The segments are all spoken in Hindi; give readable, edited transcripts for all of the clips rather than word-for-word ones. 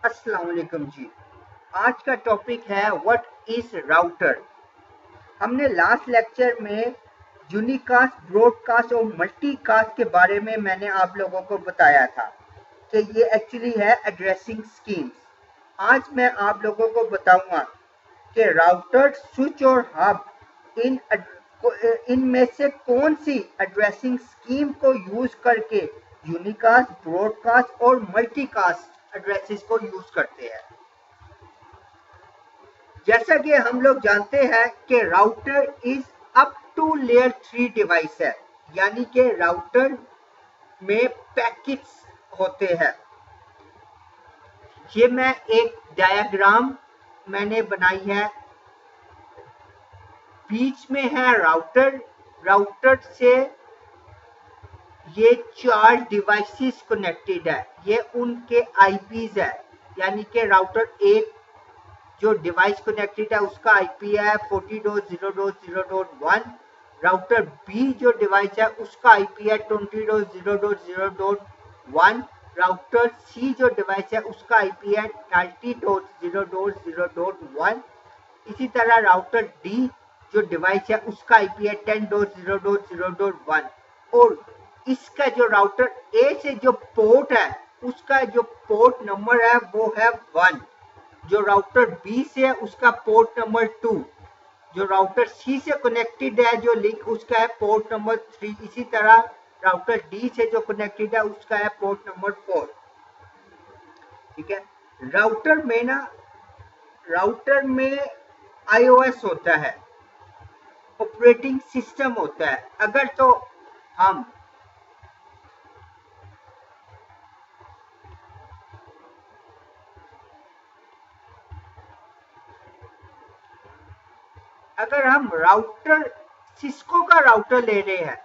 अस्सलाम वालेकुम जी। आज का टॉपिक है व्हाट इज राउटर। हमने लास्ट लेक्चर में यूनिकास्ट, ब्रॉडकास्ट और मल्टीकास्ट के बारे में मैंने आप लोगों को बताया था कि ये एक्चुअली है एड्रेसिंग स्कीम्स। आज मैं आप लोगों को बताऊंगा कि राउटर, स्विच और हब इन इनमें से कौन सी एड्रेसिंग स्कीम को यूज करके यूनिकास्ट, ब्रॉडकास्ट और मल्टीकास्ट एड्रेसेस को यूज करते हैं। जैसा कि हम लोग जानते हैं कि router is up to layer 3 device है, यानी कि राउटर में पैकेट्स होते हैं। ये मैं एक डायग्राम मैंने बनाई है। बीच में है राउटर। राउटर से ये 4 डिवाइसेस कनेक्टेड है। ये उनके आईपीज है, यानी कि राउटर एक जो डिवाइस कनेक्टेड है उसका आईपी है 40.0.0.1। राउटर बी जो डिवाइस है उसका आईपी है 20.0.0.1। राउटर सी जो डिवाइस है उसका आईपी है 30.0.0.1। इसी तरह राउटर डी जो डिवाइस है उसका आईपी है 10.0.0.1। और इसका जो राउटर ए से जो पोर्ट है उसका जो पोर्ट नंबर है वो है 1। जो राउटर बी से है उसका पोर्ट नंबर 2। जो राउटर सी से कनेक्टेड है जो लिंक उसका है पोर्ट नंबर 3। इसी तरह राउटर डी से जो कनेक्टेड है उसका है पोर्ट नंबर 4। ठीक है। राउटर में आईओएस होता है, ऑपरेटिंग सिस्टम होता है। अगर हम राउटर सिस्को का राउटर ले रहे हैं,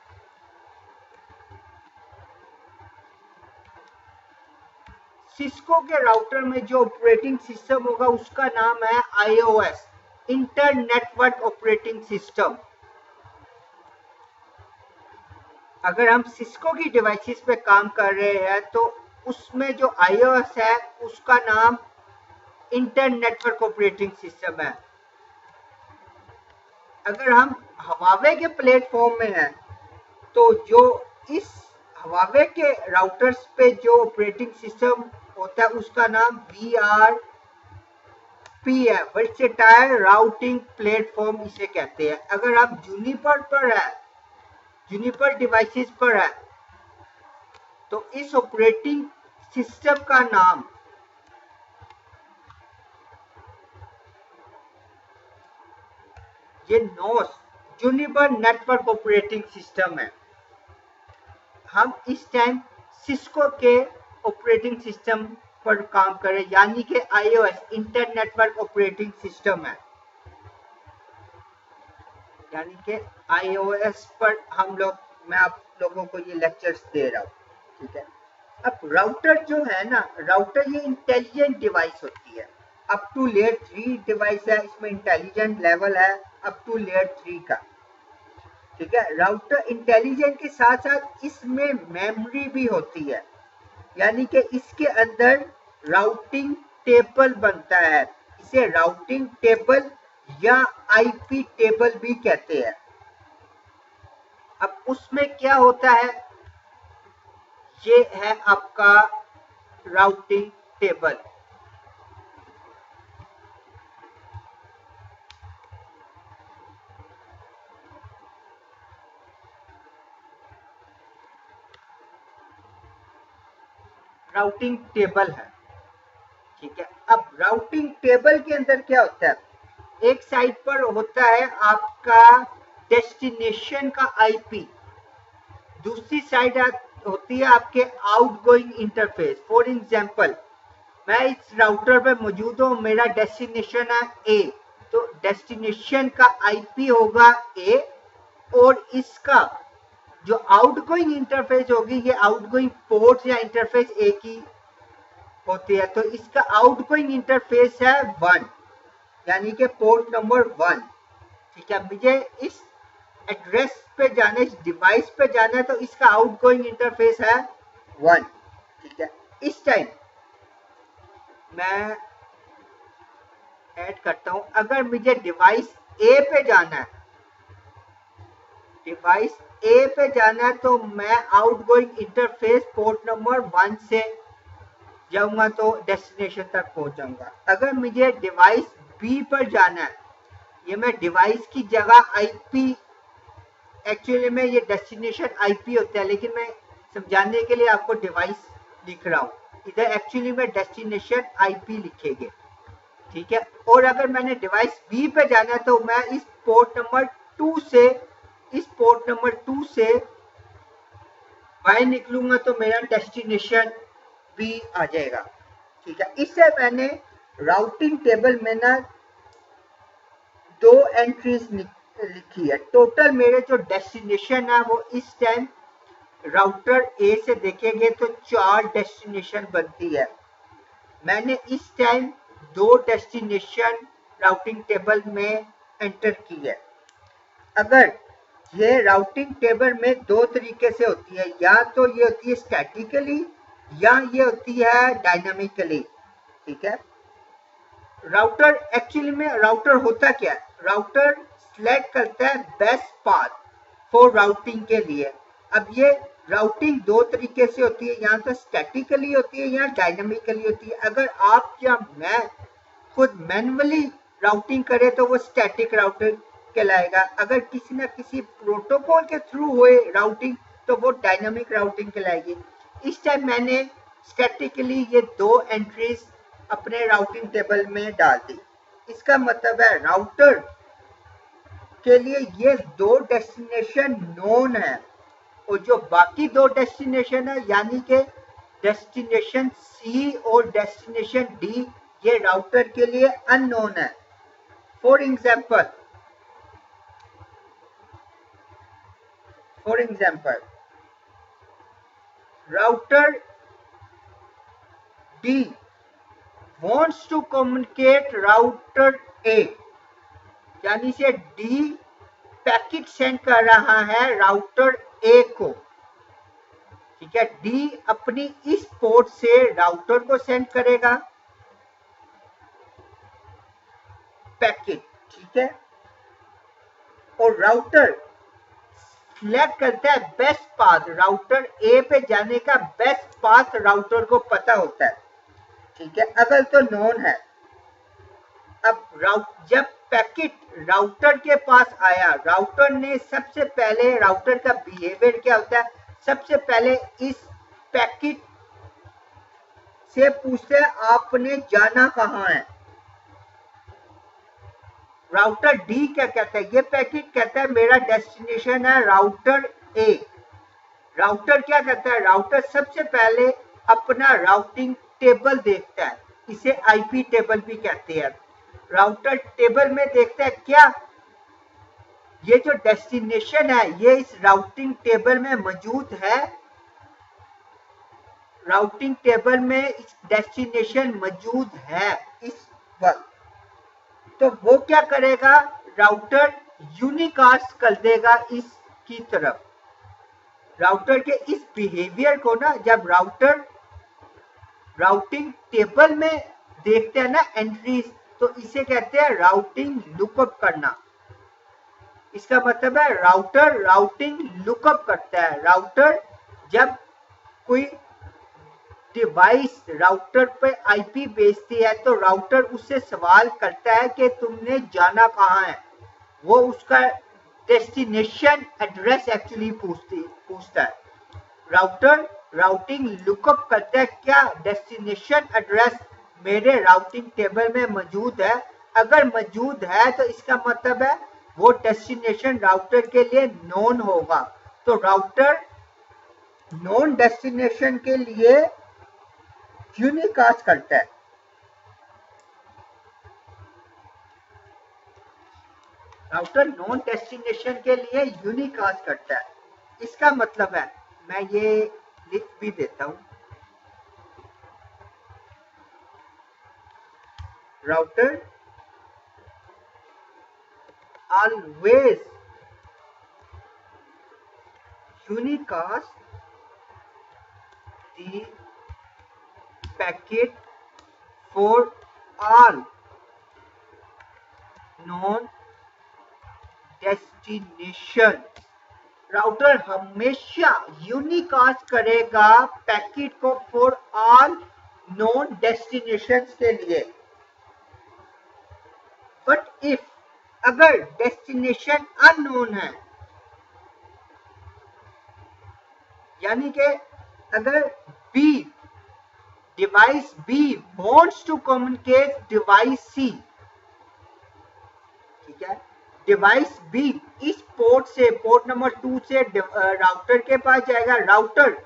सिस्को के राउटर में जो ऑपरेटिंग सिस्टम होगा उसका नाम है iOS, internetwork operating system. अगर हम सिस्को की डिवाइसेस पे काम कर रहे हैं तो उसमें जो आईओएस है उसका नाम इंटर नेटवर्क ऑपरेटिंग सिस्टम है। अगर हम हवावे के प्लेटफॉर्म में हैं तो जो इस हवावे के राउटर्स पे जो ऑपरेटिंग सिस्टम होता है उसका नाम VRP है, वर्सेटाइल राउटिंग प्लेटफॉर्म इसे कहते हैं। अगर आप जूनिपर डिवाइसेस पर है तो इस ऑपरेटिंग सिस्टम का नाम ये नोस, जूनिपर नेटवर्क ऑपरेटिंग सिस्टम है। हम इस टाइम सिस्को के ऑपरेटिंग सिस्टम पर काम कर रहे हैं, यानी कि IOS, internetwork operating system है, यानी कि आईओएस पर मैं आप लोगों को ये लेक्चर्स दे रहा हूँ। ठीक है। अब राउटर जो है ना, राउटर ये इंटेलिजेंट डिवाइस होती है। अप टू लेयर 3 डिवाइस है, इसमें इंटेलिजेंट लेवल है अप टू लेयर 3 का। ठीक है। राउटर इंटेलिजेंट के साथ साथ इसमें मेमोरी भी होती है, यानी कि इसके अंदर राउटिंग टेबल बनता है। इसे राउटिंग टेबल या आईपी टेबल भी कहते हैं। अब उसमें क्या होता है, ये है आपका राउटिंग टेबल। राउटिंग टेबल है। ठीक है। अब राउटिंग टेबल के अंदर क्या होता है, एक साइड पर होता है आपका डेस्टिनेशन का आईपी, दूसरी साइड होती है आपके आउटगोइंग इंटरफेस। फॉर एग्जांपल, मैं इस राउटर पे मौजूद हूँ, मेरा डेस्टिनेशन है ए, तो डेस्टिनेशन का आईपी होगा ए और इसका जो आउटगोइंग इंटरफेस होगी, ये आउटगोइंग पोर्ट या इंटरफेस ए की होती है, तो इसका आउटगोइंग इंटरफेस है 1, यानी कि पोर्ट नंबर 1। ठीक है। मुझे इस एड्रेस पे जाने, इस डिवाइस पे जाना है, तो इसका आउटगोइंग इंटरफेस है 1। ठीक है। इस टाइम मैं ऐड करता हूं। अगर मुझे डिवाइस ए पे जाना है, डिवाइस ए पे जाना है तो मैं आउटगोइंग इंटरफेस पोर्ट नंबर 1 से जाऊंगा तो डेस्टिनेशन तक पहुंच जाऊंगा। अगर मुझे डिवाइस बी पर जाना है, ये मैं डिवाइस की जगह आईपी, एक्चुअली में ये डेस्टिनेशन आईपी होता है, लेकिन मैं समझाने के लिए आपको डिवाइस लिख रहा हूँ। इधर एक्चुअली में डेस्टिनेशन आईपी लिखेंगे, ठीक है। और अगर मैंने डिवाइस बी पे जाना है तो मैं इस पोर्ट नंबर 2 से, इस पोर्ट नंबर 2 से बाहर निकलूंगा तो मेरा डेस्टिनेशन बी आ जाएगा, ठीक है। इससे मैंने राउटिंग टेबल में ना 2 एंट्रीज लिखी है। टोटल मेरे जो डेस्टिनेशन है वो इस टाइम राउटर ए से देखेंगे तो 4 डेस्टिनेशन बनती है। मैंने इस टाइम 2 डेस्टिनेशन राउटिंग टेबल में एंटर की है। अगर ये राउटिंग टेबल में 2 तरीके से होती है, या तो ये होती है स्टैटिकली या ये होती है डायनामिकली, ठीक है। राउटर एक्चुअली में राउटर होता क्या है, राउटर सिलेक्ट करता है बेस्ट पाथ फॉर राउटिंग के लिए। अब ये राउटिंग 2 तरीके से होती है, या तो स्टैटिकली होती है या डायनामिकली होती है। अगर आप या मैं खुद मैनुअली राउटिंग करे तो वो स्टैटिक राउटर कहलाएगा। अगर किसी न किसी प्रोटोकॉल के थ्रू होए राउटिंग तो वो डायनामिक राउटिंग कहलाएगी। इस टाइम मैंने स्टैटिकली ये 2 एंट्रीज अपने राउटिंग टेबल में डाल दी। इसका मतलब है राउटर के लिए ये 2 डेस्टिनेशन नोन है, और जो बाकी 2 डेस्टिनेशन है यानी कि डेस्टिनेशन सी और डेस्टिनेशन डी, ये राउटर के लिए अननोन है। For example router D wants to communicate router A, यानी से डी पैकेट सेंड कर रहा है राउटर ए को, ठीक है। डी अपनी इस पोर्ट से राउटर को सेंड करेगा पैकेट, ठीक है। और राउटर सिलेक्ट करता है बेस्ट पाथ, राउटर ए पे जाने का बेस्ट पाथ राउटर को पता होता है, ठीक है, अगर तो नोन है। अब जब पैकेट राउटर के पास आया, राउटर ने सबसे पहले, राउटर का बिहेवियर क्या होता है, सबसे पहले इस पैकेट से पूछते हैं आपने जाना कहां है। राउटर डी क्या कहता है, ये पैकेट कहता है मेरा डेस्टिनेशन है राउटर ए। राउटर क्या कहता है, राउटर सबसे पहले अपना राउटिंग टेबल देखता है, इसे आईपी टेबल भी कहते हैं। राउटर टेबल में देखता है क्या ये जो डेस्टिनेशन है ये इस राउटिंग टेबल में मौजूद है, राउटिंग टेबल में इस डेस्टिनेशन मौजूद है इस वक्त। तो वो क्या करेगा, राउटर यूनिकास्ट कर देगा इसकी तरफ। राउटर के इस बिहेवियर को ना, जब राउटर राउटिंग टेबल में देखते हैं ना एंट्रीज, तो इसे कहते हैं राउटिंग लुकअप करना। इसका मतलब है राउटर राउटिंग लुकअप करता है। राउटर जब कोई डिवाइस राउटर पे आईपी भेजती है तो राउटर उससे सवाल करता है कि तुमने जाना कहां है। वो उसका डेस्टिनेशन एड्रेस एक्चुअली पूछता है। राउटर राउटिंग लुकअप करता है क्या डेस्टिनेशन एड्रेस मेरे राउटिंग टेबल में मौजूद है। अगर मौजूद है तो इसका मतलब है वो डेस्टिनेशन राउटर के लिए नोन होगा। तो राउटर नोन डेस्टिनेशन के लिए यूनिकास्ट करता है। राउटर नॉन डेस्टिनेशन के लिए यूनिकास्ट करता है। इसका मतलब है, मैं ये लिख भी देता हूं, router always unicast the packet for all non destination. Router हमेशा यूनिकास्ट करेगा पैकेट को फॉर ऑल नॉन डेस्टिनेशन के लिए। बट इफ अगर डेस्टिनेशन अननोन है, यानी कि अगर B device B wants to communicate device C, ठीक है, डिवाइस बी इस पोर्ट से, पोर्ट नंबर 2 से राउटर के पास जाएगा। राउटर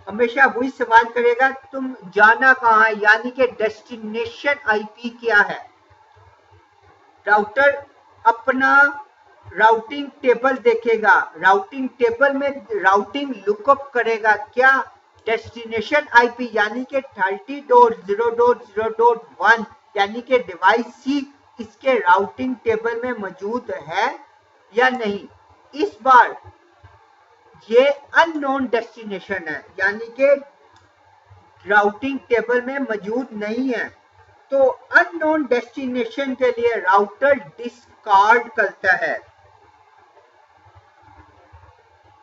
हमेशा वही सवाल करेगा तुम जाना कहाँ है, यानी कि डेस्टिनेशन आईपी क्या है। राउटर अपना राउटिंग टेबल देखेगा, राउटिंग टेबल में राउटिंग लुकअप करेगा क्या, डेस्टिनेशन आईपी यानी कि 30.0.0.1 यानी कि डिवाइस सी इसके राउटिंग टेबल में मौजूद है या नहीं। इस बार ये अननोन डेस्टिनेशन है, यानी कि राउटिंग टेबल में मौजूद नहीं है, तो अननोन डेस्टिनेशन के लिए राउटर डिस्कार्ड करता है।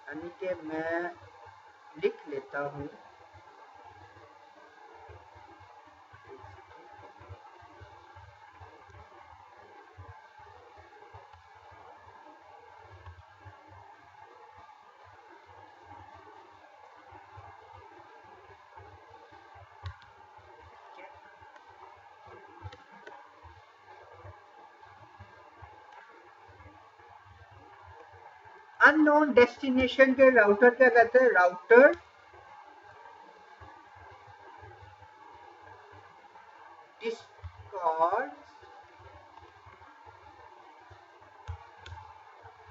यानी कि मैं लिख लेता हूं, अननोन डेस्टिनेशन के राउटर क्या कहते हैं, राउटर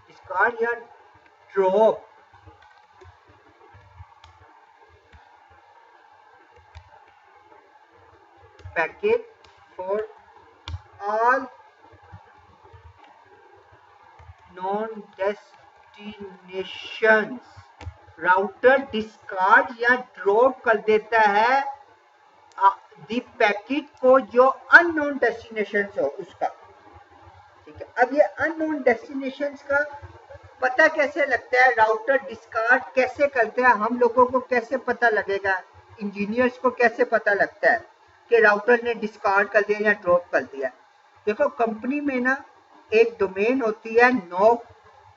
डिस्कार्ड या drop packet for all non destinations. Router discard या ड्रॉप कर देता है दी पैकेट को जो अननोन डेस्टिनेशन हो उसका, ठीक है। अब ये अननोन डेस्टिनेशन का पता कैसे लगता है, राउटर डिस्कार्ड कैसे करते हैं, हम लोगों को कैसे पता लगेगा, इंजीनियर्स को कैसे पता लगता है कि राउटर ने डिस्कार्ड कर दिया या ड्रॉप कर दिया। देखो कंपनी में ना एक डोमेन होती है, नॉक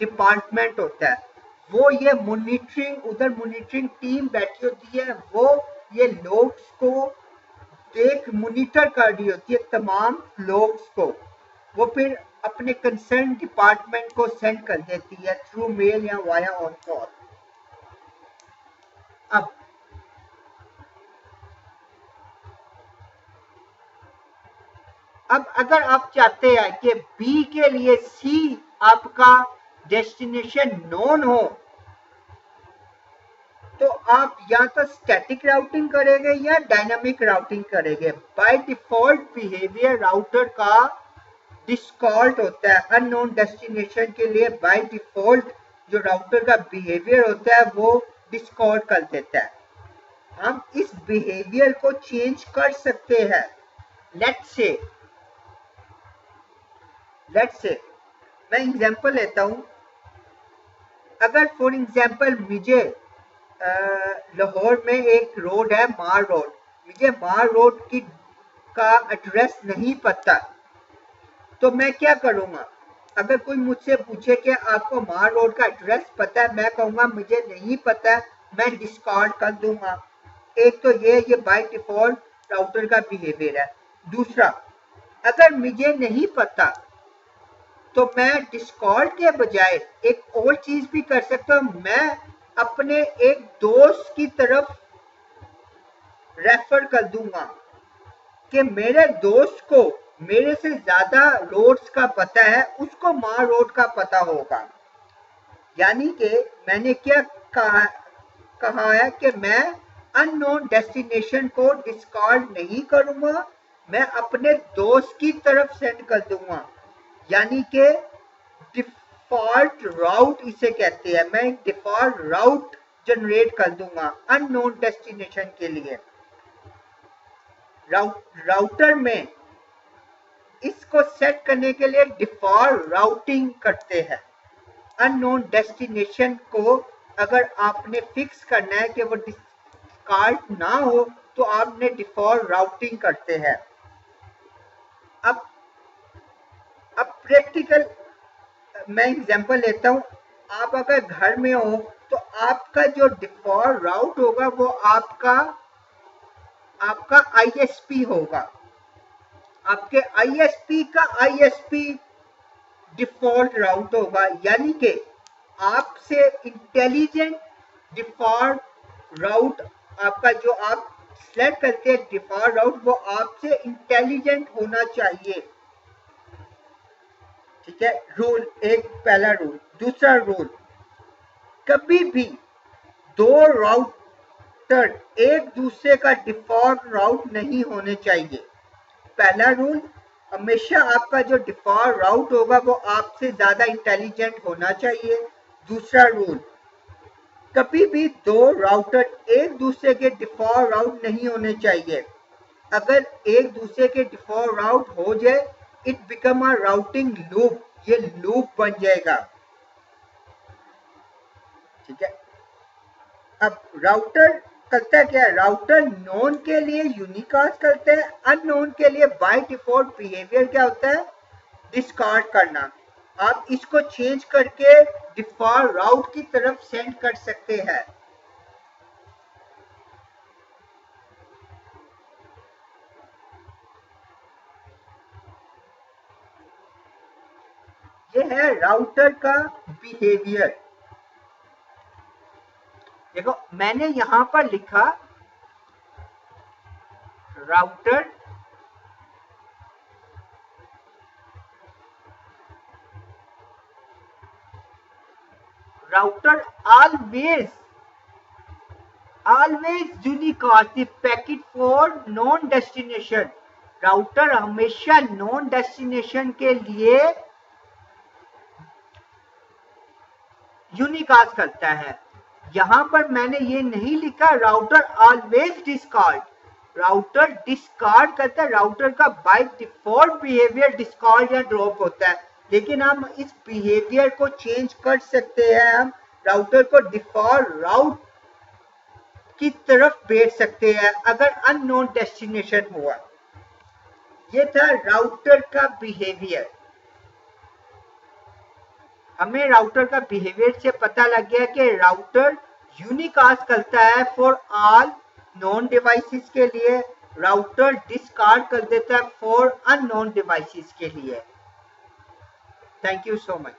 डिपार्टमेंट होता है, वो ये मॉनिटरिंग, उधर मॉनिटरिंग टीम बैठी होती है, वो ये लोग्स को देख मॉनिटर कर रही होती है, तमाम लोग्स को वो फिर अपने कंसर्न डिपार्टमेंट को सेंड कर देती है थ्रू मेल या वाया ऑन कॉल। अब अगर आप चाहते हैं कि बी के लिए सी आपका डेस्टिनेशन नोन हो, तो आप या तो स्टैटिक राउटिंग करेंगे या डायनामिक राउटिंग करेंगे। बाय डिफॉल्ट बिहेवियर राउटर का डिस्कॉल्ट होता है अननोन डेस्टिनेशन के लिए, बाय डिफॉल्ट जो राउटर का बिहेवियर होता है वो डिस्कॉल्ट कर देता है। हम इस बिहेवियर को चेंज कर सकते हैं। लेट्स से मैं एग्जांपल लेता हूं, अगर फॉर एग्जांपल मुझे लाहौर में एक रोड है मार रोड, मुझे मार रोड की का एड्रेस नहीं पता, तो मैं क्या करूंगा, अगर कोई मुझसे पूछे कि आपको मार रोड का एड्रेस पता है, मैं कहूंगा मुझे नहीं पता, मैं डिस्कार्ड कर दूंगा। एक तो ये बाय डिफॉल्ट राउटर का बिहेवियर है। दूसरा, अगर मुझे नहीं पता तो मैं डिस्कॉर्ड के बजाय एक और चीज भी कर सकता हूं, मैं अपने एक दोस्त की तरफ रेफर कर दूंगा कि मेरे दोस्त को मेरे से ज्यादा रोड्स का पता है, उसको मार रोड का पता होगा। यानी कि मैंने क्या कहा है कि मैं अननोन डेस्टिनेशन को डिस्कार्ड नहीं करूंगा, मैं अपने दोस्त की तरफ सेंड कर दूंगा, यानी कि डिफॉल्ट राउट इसे कहते हैं। मैं एक डिफॉल्ट राउट जनरेट कर दूंगा अननोन डेस्टिनेशन के लिए। राउटर में इसको सेट करने के लिए डिफॉल्ट राउटिंग करते हैं। अननोन डेस्टिनेशन को अगर आपने फिक्स करना है कि वो डिस्कार्ड ना हो तो आपने डिफॉल्ट राउटिंग करते हैं। अब प्रैक्टिकल मैं एग्जांपल लेता हूं। आप अगर घर में हो तो आपका जो डिफॉल्ट राउट होगा वो आपका आईएसपी होगा। आपके आईएसपी का आईएसपी डिफॉल्ट राउट होगा, यानी कि आपसे इंटेलिजेंट डिफॉल्ट राउट आपका जो आप सिलेक्ट करते हैं डिफॉल्ट राउट वो आपसे इंटेलिजेंट होना चाहिए। ठीक है, रूल एक, पहला रूल। दूसरा रूल, कभी भी दो राउटर एक दूसरे का डिफॉल्ट राउट नहीं होने चाहिए। पहला रूल, हमेशा आपका जो डिफॉल्ट राउट होगा वो आपसे ज्यादा इंटेलिजेंट होना चाहिए। दूसरा रूल, कभी भी दो राउटर एक दूसरे के डिफॉल्ट राउट नहीं होने चाहिए। अगर एक दूसरे के डिफॉल्ट राउट हो जाए it become a routing loop, ये लूप बन जाएगा। ठीक है, अब राउटर करता क्या है, राउटर नोन के लिए यूनिकास्ट करते हैं, अननोन के लिए बाय डिफॉल्ट बिहेवियर क्या होता है, डिस्कार्ड करना। आप इसको चेंज करके डिफॉल्ट राउट की तरफ सेंड कर सकते हैं। ये है राउटर का बिहेवियर। देखो मैंने यहां पर लिखा router always unicast the packet for non destination। Router हमेशा नॉन डेस्टिनेशन के लिए यूनिकास्ट करता है। यहां पर मैंने ये नहीं लिखा router always discard, router discard करता है। राउटर का बाय डिफॉल्ट बिहेवियर डिस्कार्ड या ड्रॉप होता है, लेकिन हम इस बिहेवियर को चेंज कर सकते हैं। हम राउटर को डिफॉल्ट राउट की तरफ भेज सकते हैं अगर अननोन डेस्टिनेशन हुआ। ये था राउटर का बिहेवियर। हमें राउटर का बिहेवियर से पता लग गया कि राउटर यूनिकास्ट करता है फॉर ऑल नॉन डिवाइसेस के लिए, राउटर डिस्कार्ड कर देता है फॉर अननोन डिवाइसेस के लिए। Thank you so much.